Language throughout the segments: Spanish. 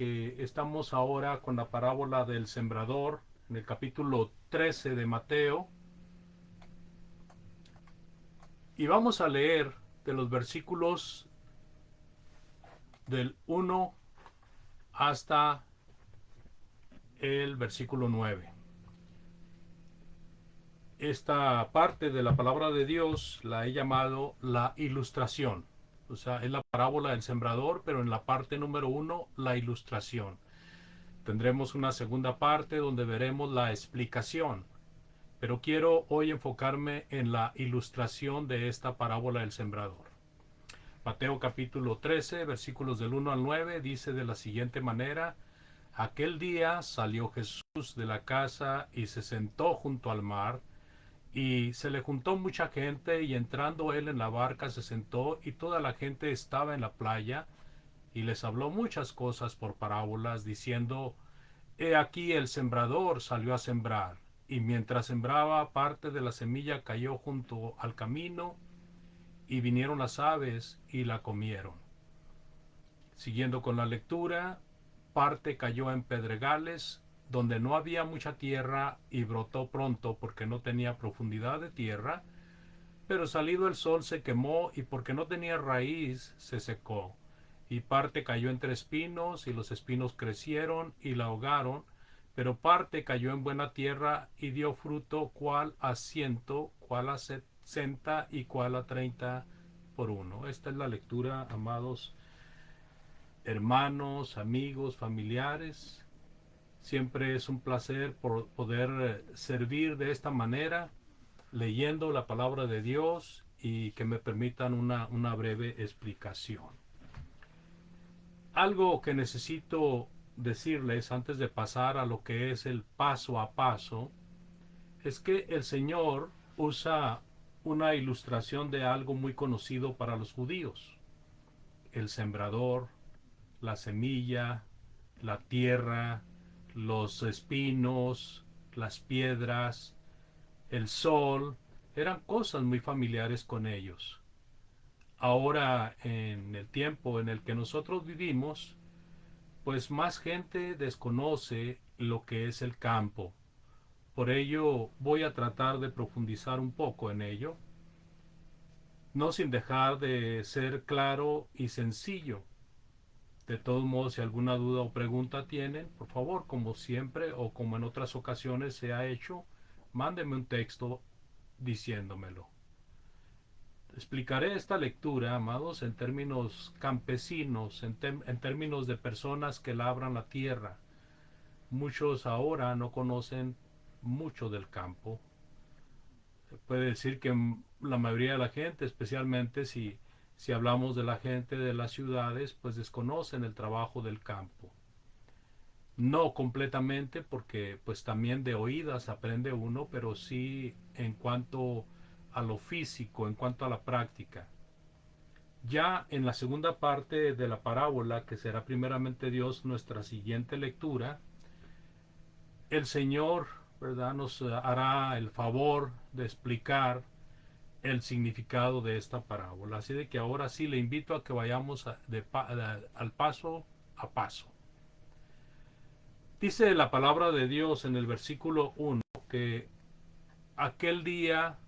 que estamos ahora con la parábola del sembrador en el capítulo 13 de Mateo y vamos a leer de los versículos del 1 hasta el versículo 9. Esta parte de la palabra de Dios la he llamado la ilustración. O sea, es la parábola del sembrador, pero en la parte número 1, la ilustración. Tendremos una segunda parte donde veremos la explicación. Pero quiero hoy enfocarme en la ilustración de esta parábola del sembrador. Mateo capítulo 13, versículos del 1 al 9, dice de la siguiente manera: Aquel día salió Jesús de la casa y se sentó junto al mar, y se le juntó mucha gente, y entrando él en la barca se sentó, y toda la gente estaba en la playa, y les habló muchas cosas por parábolas, diciendo: He aquí el sembrador salió a sembrar, y mientras sembraba, parte de la semilla cayó junto al camino, y vinieron las aves y la comieron. Siguiendo con la lectura, parte cayó en pedregales, donde no había mucha tierra, y brotó pronto porque no tenía profundidad de tierra, pero salido el sol se quemó, y porque no tenía raíz se secó. Y parte cayó entre espinos, y los espinos crecieron y la ahogaron, pero parte cayó en buena tierra y dio fruto, cual a 100, cual a 60 y cual a 30 por uno. Esta es la lectura, amados hermanos, amigos, familiares. Siempre es un placer por poder servir de esta manera, leyendo la palabra de Dios, y que me permitan una breve explicación. Algo que necesito decirles antes de pasar a lo que es el paso a paso es que el Señor usa una ilustración de algo muy conocido para los judíos: el sembrador, la semilla, la tierra, los espinos, las piedras, el sol, eran cosas muy familiares con ellos. Ahora, en el tiempo en el que nosotros vivimos, pues más gente desconoce lo que es el campo. Por ello voy a tratar de profundizar un poco en ello, no sin dejar de ser claro y sencillo. De todos modos, si alguna duda o pregunta tienen, por favor, como siempre o como en otras ocasiones se ha hecho, mándenme un texto diciéndomelo. Explicaré esta lectura, amados, en términos campesinos, en términos de personas que labran la tierra. Muchos ahora no conocen mucho del campo. Se puede decir que la mayoría de la gente, especialmente si hablamos de la gente de las ciudades, pues desconocen el trabajo del campo. No completamente, porque pues también de oídas aprende uno, pero sí en cuanto a lo físico, en cuanto a la práctica. Ya en la segunda parte de la parábola, que será primeramente Dios nuestra siguiente lectura, el Señor, ¿verdad?, nos hará el favor de explicar el significado de esta parábola. Así de que ahora sí le invito a que vayamos al paso a paso. Dice la palabra de Dios en el versículo 1 que aquel día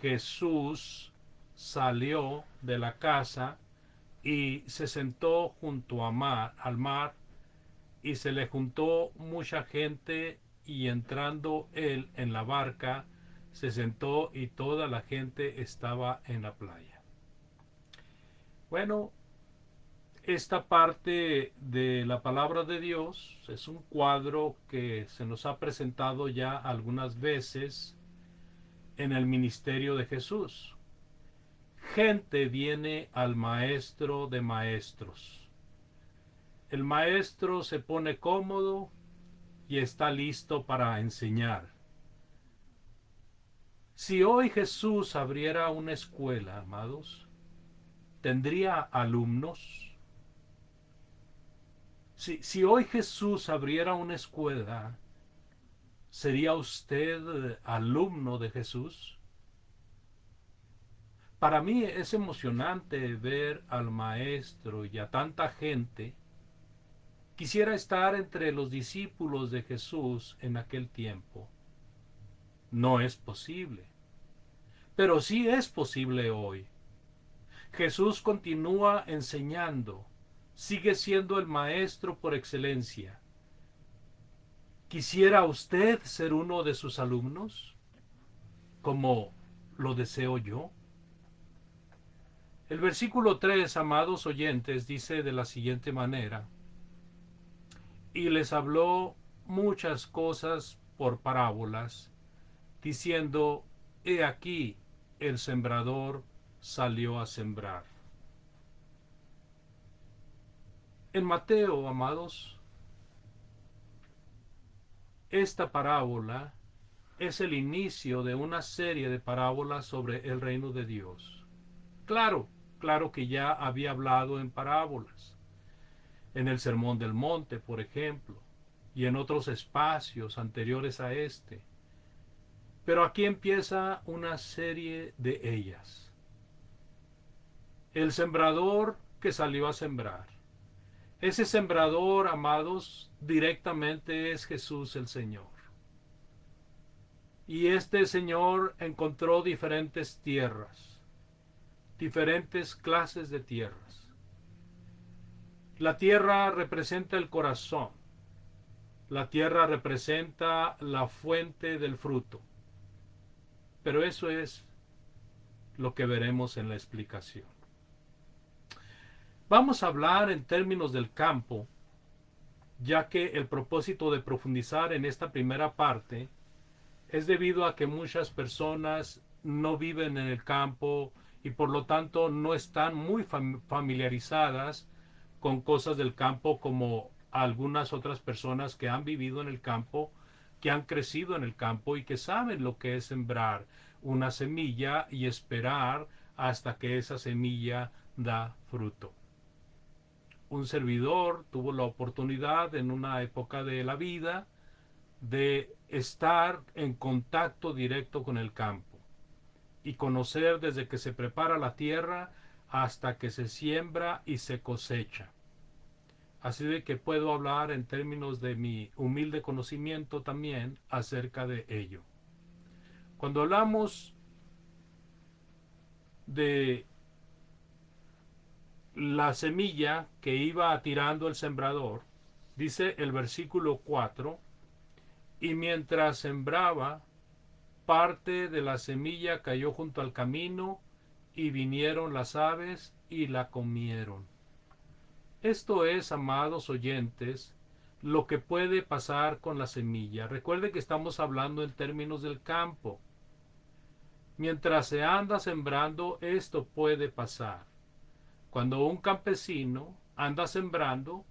Jesús salió de la casa y se sentó junto al mar, y se le juntó mucha gente, y entrando él en la barca se sentó, y toda la gente estaba en la playa. Bueno, esta parte de la palabra de Dios es un cuadro que se nos ha presentado ya algunas veces en el ministerio de Jesús. Gente viene al maestro de maestros. El maestro se pone cómodo y está listo para enseñar. Si hoy Jesús abriera una escuela, amados, ¿tendría alumnos? Si hoy Jesús abriera una escuela, ¿sería usted alumno de Jesús? Para mí es emocionante ver al maestro y a tanta gente Quisiera estar entre los discípulos de Jesús en aquel tiempo. No es posible, pero sí es posible hoy. Jesús continúa enseñando, sigue siendo el maestro por excelencia. ¿Quisiera usted ser uno de sus alumnos, como lo deseo yo? El versículo 3, amados oyentes, dice de la siguiente manera: y les habló muchas cosas por parábolas, diciendo: he aquí, el sembrador salió a sembrar. En Mateo, amados, esta parábola es el inicio de una serie de parábolas sobre el reino de Dios. Claro que ya había hablado en parábolas, en el Sermón del Monte, por ejemplo, y en otros espacios anteriores a este. Pero aquí empieza una serie de ellas. El sembrador que salió a sembrar. Ese sembrador, amados, directamente es Jesús el Señor. Y este Señor encontró diferentes tierras, diferentes clases de tierras. La tierra representa el corazón. La tierra representa la fuente del fruto. Pero eso es lo que veremos en la explicación. Vamos a hablar en términos del campo, ya que el propósito de profundizar en esta primera parte es debido a que muchas personas no viven en el campo y por lo tanto no están muy familiarizadas con cosas del campo como algunas otras personas que han vivido en el campo, que han crecido en el campo y que saben lo que es sembrar una semilla y esperar hasta que esa semilla da fruto. Un servidor tuvo la oportunidad en una época de la vida de estar en contacto directo con el campo y conocer desde que se prepara la tierra hasta que se siembra y se cosecha. Así de que puedo hablar en términos de mi humilde conocimiento también acerca de ello. Cuando hablamos de la semilla que iba tirando el sembrador, dice el versículo 4, y mientras sembraba, parte de la semilla cayó junto al camino, y vinieron las aves y la comieron. Esto es, amados oyentes, lo que puede pasar con la semilla. Recuerde que estamos hablando en términos del campo. Mientras se anda sembrando, esto puede pasar. Cuando un campesino anda sembrando,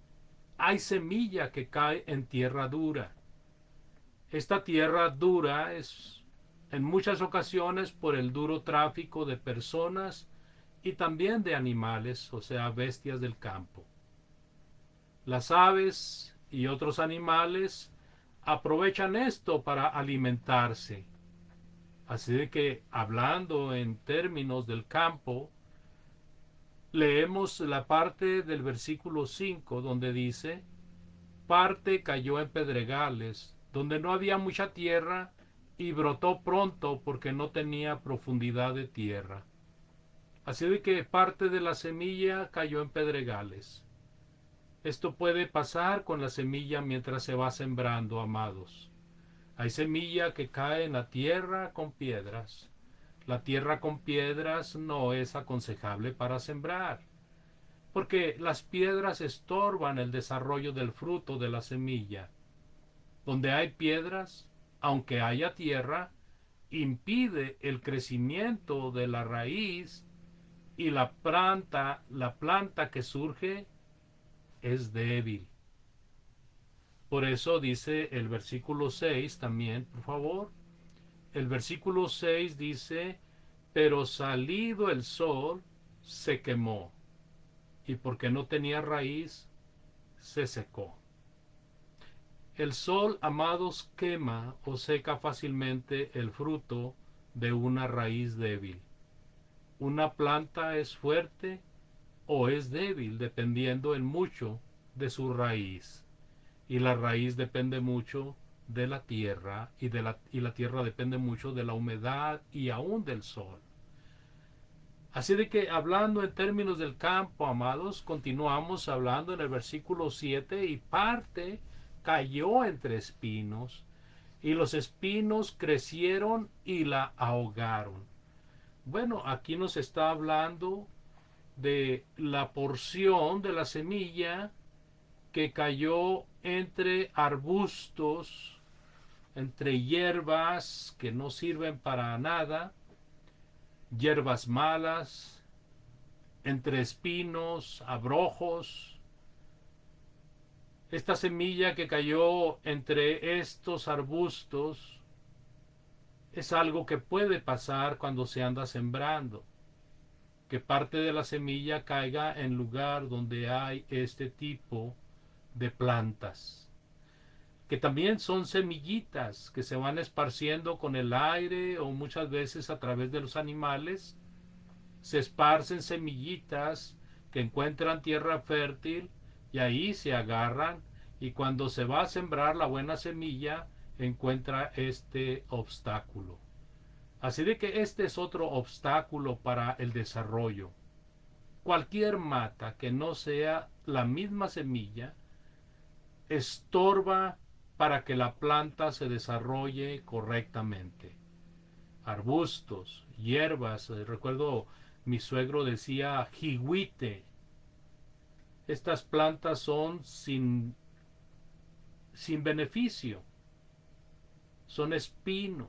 hay semilla que cae en tierra dura. Esta tierra dura es en muchas ocasiones por el duro tráfico de personas y también de animales, o sea, bestias del campo. Las aves y otros animales aprovechan esto para alimentarse. Así de que, hablando en términos del campo, leemos la parte del versículo 5 donde dice: parte cayó en pedregales, donde no había mucha tierra, y brotó pronto porque no tenía profundidad de tierra. Así de que parte de la semilla cayó en pedregales. Esto puede pasar con la semilla mientras se va sembrando, amados. Hay semilla que cae en la tierra con piedras. La tierra con piedras no es aconsejable para sembrar, porque las piedras estorban el desarrollo del fruto de la semilla. Donde hay piedras, aunque haya tierra, impide el crecimiento de la raíz y la planta que surge es débil. Por eso dice el versículo 6 también, por favor. El versículo 6 dice: pero salido el sol, se quemó, y porque no tenía raíz, se secó. El sol, amados, quema o seca fácilmente el fruto de una raíz débil. Una planta es fuerte o es débil, dependiendo en mucho de su raíz. Y la raíz depende mucho de la tierra y la tierra depende mucho de la humedad y aún del sol. Así de que hablando en términos del campo, amados, continuamos hablando en el versículo 7 y parte cayó entre espinos y los espinos crecieron y la ahogaron. Bueno, aquí nos está hablando de la porción de la semilla que cayó entre arbustos, entre hierbas que no sirven para nada, hierbas malas, entre espinos, abrojos. Esta semilla que cayó entre estos arbustos es algo que puede pasar cuando se anda sembrando, que parte de la semilla caiga en lugar donde hay este tipo de plantas, que también son semillitas que se van esparciendo con el aire o muchas veces a través de los animales. Se esparcen semillitas que encuentran tierra fértil y ahí se agarran, y cuando se va a sembrar la buena semilla encuentra este obstáculo. Así de que este es otro obstáculo para el desarrollo. Cualquier mata que no sea la misma semilla estorba para que la planta se desarrolle correctamente. Arbustos, hierbas, recuerdo mi suegro decía jigüite. Estas plantas son sin beneficio, son espinos,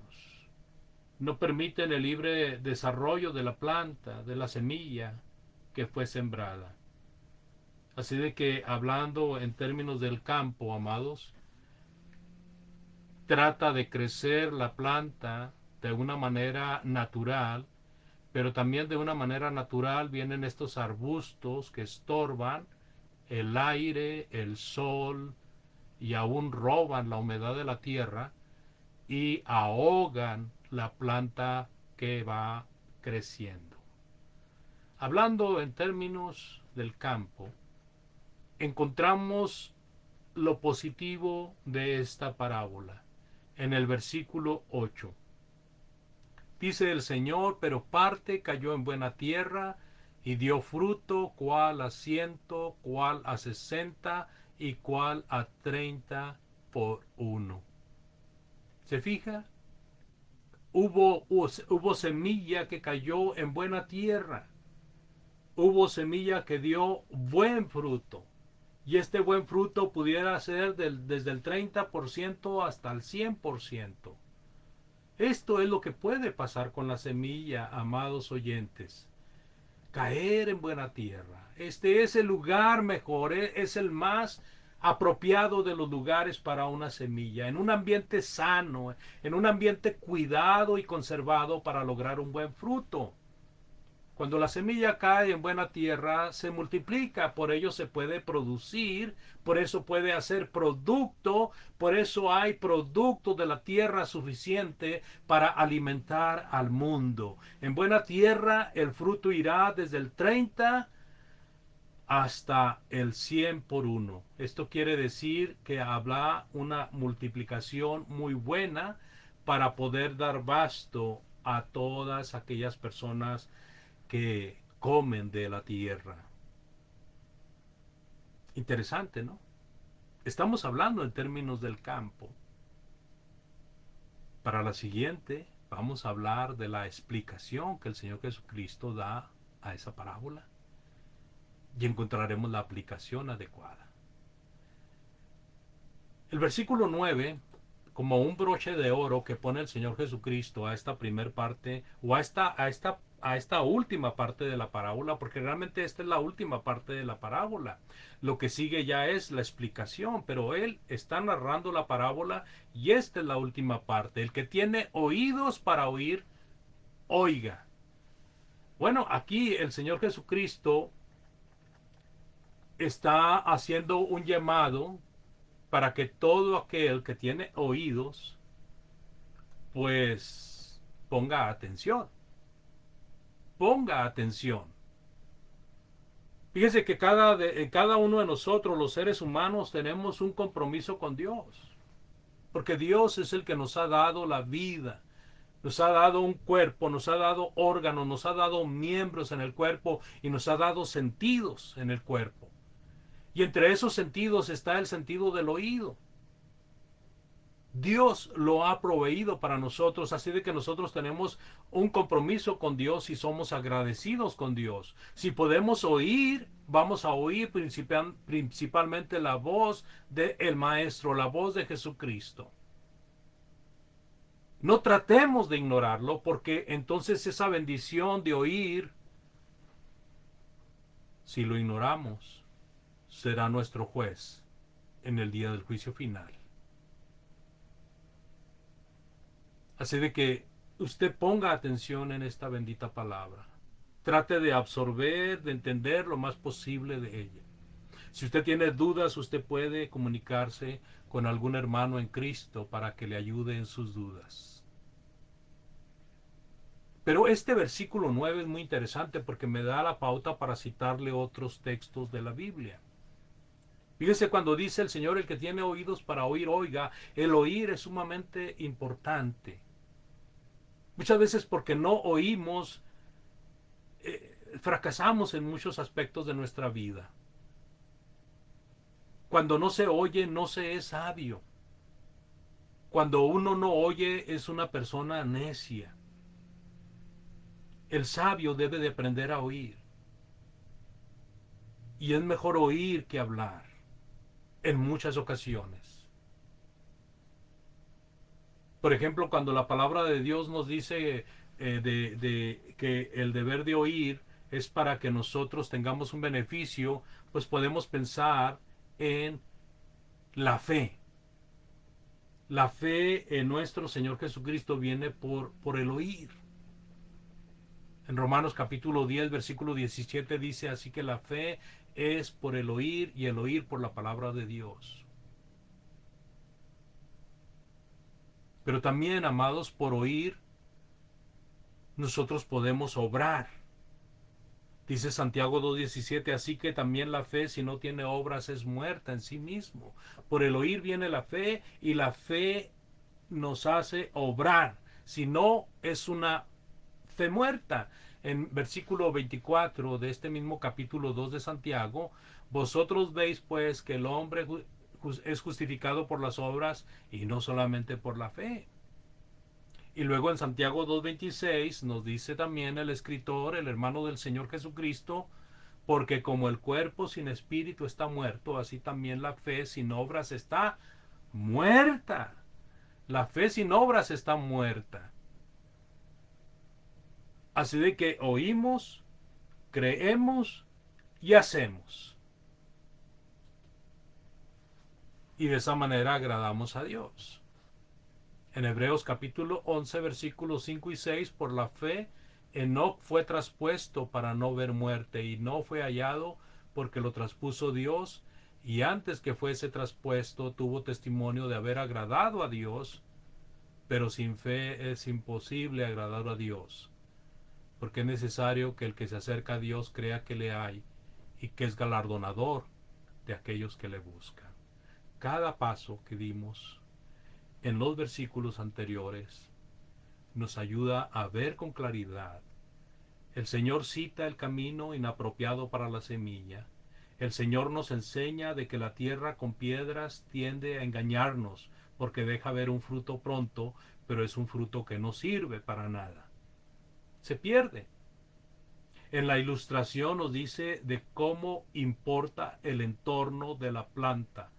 no permiten el libre desarrollo de la planta, de la semilla que fue sembrada. Así de que hablando en términos del campo, amados, trata de crecer la planta de una manera natural, pero también de una manera natural vienen estos arbustos que estorban el aire, el sol y aún roban la humedad de la tierra y ahogan la planta que va creciendo. Hablando en términos del campo, encontramos lo positivo de esta parábola en el versículo 8. Dice el Señor, pero parte cayó en buena tierra y dio fruto, cual a 100, cual a 60 y cual a 30 por uno. ¿Se fija? Hubo semilla que cayó en buena tierra. Hubo semilla que dio buen fruto. Y este buen fruto pudiera ser desde el 30% hasta el 100%. Esto es lo que puede pasar con la semilla, amados oyentes. Caer en buena tierra. Este es el lugar mejor, es el más apropiado de los lugares para una semilla, en un ambiente sano, en un ambiente cuidado y conservado para lograr un buen fruto. Cuando la semilla cae en buena tierra, se multiplica, por ello se puede producir, por eso puede hacer producto, por eso hay producto de la tierra suficiente para alimentar al mundo. En buena tierra el fruto irá desde el 30 hasta el 100 por uno. Esto quiere decir que habrá una multiplicación muy buena para poder dar basto a todas aquellas personas que comen de la tierra. Interesante, ¿no? Estamos hablando en términos del campo. Para la siguiente vamos a hablar de la explicación que el Señor Jesucristo da a esa parábola y encontraremos la aplicación adecuada. El versículo 9, como un broche de oro que pone el Señor Jesucristo a esta primer parte o a esta última parte de la parábola, porque realmente esta es la última parte de la parábola. Lo que sigue ya es la explicación, pero él está narrando la parábola y esta es la última parte. El que tiene oídos para oír, oiga. Bueno, aquí el Señor Jesucristo está haciendo un llamado para que todo aquel que tiene oídos, pues ponga atención. Ponga atención. Fíjese que cada uno de nosotros, los seres humanos, tenemos un compromiso con Dios. Porque Dios es el que nos ha dado la vida. Nos ha dado un cuerpo, nos ha dado órganos, nos ha dado miembros en el cuerpo y nos ha dado sentidos en el cuerpo. Y entre esos sentidos está el sentido del oído. Dios lo ha proveído para nosotros, así de que nosotros tenemos un compromiso con Dios y somos agradecidos con Dios. Si podemos oír, vamos a oír principalmente la voz del Maestro, la voz de Jesucristo. No tratemos de ignorarlo, porque entonces esa bendición de oír, si lo ignoramos, será nuestro juez en el día del juicio final. Así de que usted ponga atención en esta bendita palabra. Trate de absorber, de entender lo más posible de ella. Si usted tiene dudas, usted puede comunicarse con algún hermano en Cristo para que le ayude en sus dudas. Pero este versículo 9 es muy interesante porque me da la pauta para citarle otros textos de la Biblia. Fíjese cuando dice el Señor, el que tiene oídos para oír, oiga. El oír es sumamente importante. Muchas veces porque no oímos, fracasamos en muchos aspectos de nuestra vida. Cuando no se oye, no se es sabio. Cuando uno no oye, es una persona necia. El sabio debe de aprender a oír. Y es mejor oír que hablar en muchas ocasiones. Por ejemplo, cuando la palabra de Dios nos dice que el deber de oír es para que nosotros tengamos un beneficio, pues podemos pensar en la fe. La fe en nuestro Señor Jesucristo viene por el oír. En Romanos capítulo 10, versículo 17 dice, así que la fe es por el oír y el oír por la palabra de Dios. Pero también, amados, por oír, nosotros podemos obrar. Dice Santiago 2:17, así que también la fe, si no tiene obras, es muerta en sí mismo. Por el oír viene la fe y la fe nos hace obrar. Si no, es una fe muerta. En versículo 24 de este mismo capítulo 2 de Santiago, vosotros veis pues que el hombre es justificado por las obras y no solamente por la fe. Y luego en Santiago 2:26 nos dice también el escritor, el hermano del Señor Jesucristo, porque como el cuerpo sin espíritu está muerto, así también la fe sin obras está muerta. La fe sin obras está muerta. Así de que oímos, creemos y hacemos. Y de esa manera agradamos a Dios. En Hebreos capítulo 11, versículos 5 y 6, por la fe, Enoc fue traspuesto para no ver muerte y no fue hallado porque lo traspuso Dios, y antes que fuese traspuesto tuvo testimonio de haber agradado a Dios, pero sin fe es imposible agradar a Dios, porque es necesario que el que se acerca a Dios crea que le hay y que es galardonador de aquellos que le buscan. Cada paso que dimos en los versículos anteriores nos ayuda a ver con claridad. El Señor cita el camino inapropiado para la semilla. El Señor nos enseña de que la tierra con piedras tiende a engañarnos porque deja ver un fruto pronto, pero es un fruto que no sirve para nada. Se pierde. En la ilustración nos dice de cómo importa el entorno de la planta,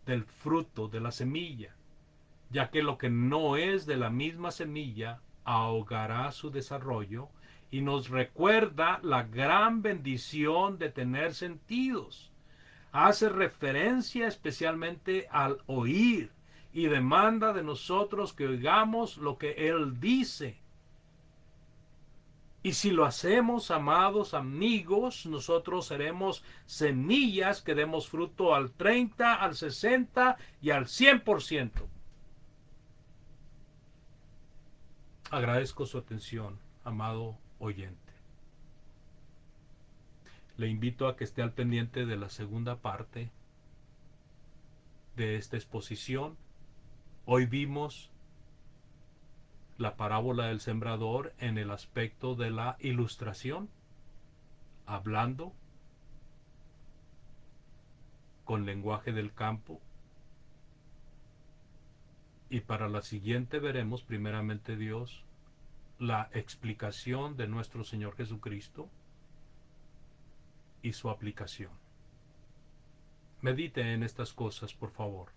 del fruto, de la semilla, ya que lo que no es de la misma semilla ahogará su desarrollo, y nos recuerda la gran bendición de tener sentidos. Hace referencia especialmente al oír y demanda de nosotros que oigamos lo que Él dice. Y si lo hacemos, amados amigos, nosotros seremos semillas que demos fruto al 30, al 60 y al 100%. Agradezco su atención, amado oyente. Le invito a que esté al pendiente de la segunda parte de esta exposición. Hoy vimos la parábola del sembrador en el aspecto de la ilustración, hablando con lenguaje del campo. Y para la siguiente veremos, primeramente Dios, la explicación de nuestro Señor Jesucristo y su aplicación. Medite en estas cosas, por favor.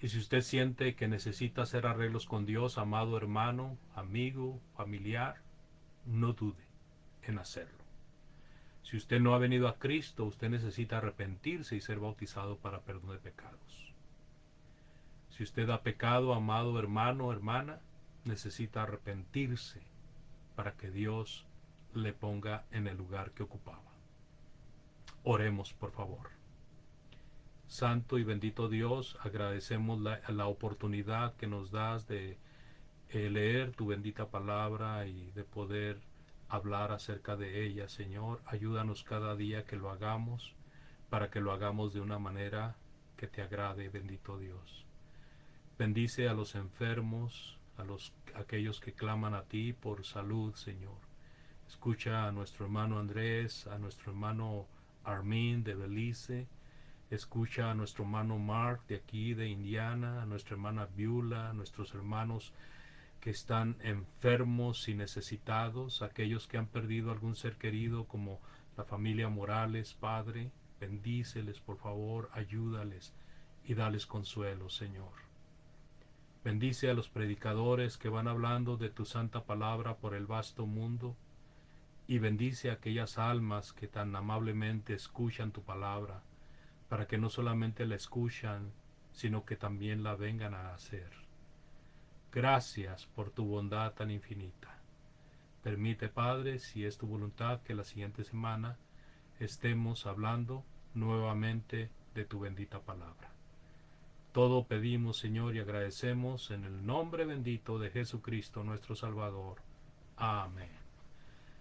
Y si usted siente que necesita hacer arreglos con Dios, amado hermano, amigo, familiar, no dude en hacerlo. Si usted no ha venido a Cristo, usted necesita arrepentirse y ser bautizado para perdón de pecados. Si usted ha pecado, amado hermano, hermana, necesita arrepentirse para que Dios le ponga en el lugar que ocupaba. Oremos, por favor. Santo y bendito Dios, agradecemos la oportunidad que nos das de leer tu bendita palabra y de poder hablar acerca de ella, Señor. Ayúdanos cada día que lo hagamos, para que lo hagamos de una manera que te agrade, bendito Dios. Bendice a los enfermos, aquellos que claman a ti por salud, Señor. Escucha a nuestro hermano Andrés, a nuestro hermano Armin de Belice. Escucha a nuestro hermano Mark de aquí de Indiana, a nuestra hermana Beulah, a nuestros hermanos que están enfermos y necesitados, aquellos que han perdido algún ser querido como la familia Morales, Padre. Bendíceles, por favor, ayúdales y dales consuelo, Señor. Bendice a los predicadores que van hablando de tu santa palabra por el vasto mundo, y bendice a aquellas almas que tan amablemente escuchan tu palabra, para que no solamente la escuchan, sino que también la vengan a hacer. Gracias por tu bondad tan infinita. Permite, Padre, si es tu voluntad, que la siguiente semana estemos hablando nuevamente de tu bendita palabra. Todo pedimos, Señor, y agradecemos en el nombre bendito de Jesucristo, nuestro Salvador. Amén.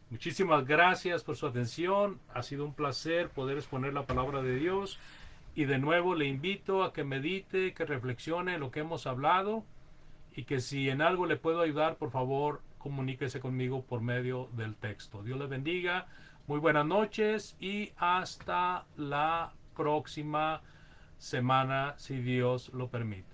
Muchísimas gracias por su atención. Ha sido un placer poder exponer la palabra de Dios. Y de nuevo le invito a que medite, que reflexione en lo que hemos hablado, y que si en algo le puedo ayudar, por favor, comuníquese conmigo por medio del texto. Dios le bendiga. Muy buenas noches y hasta la próxima semana, si Dios lo permite.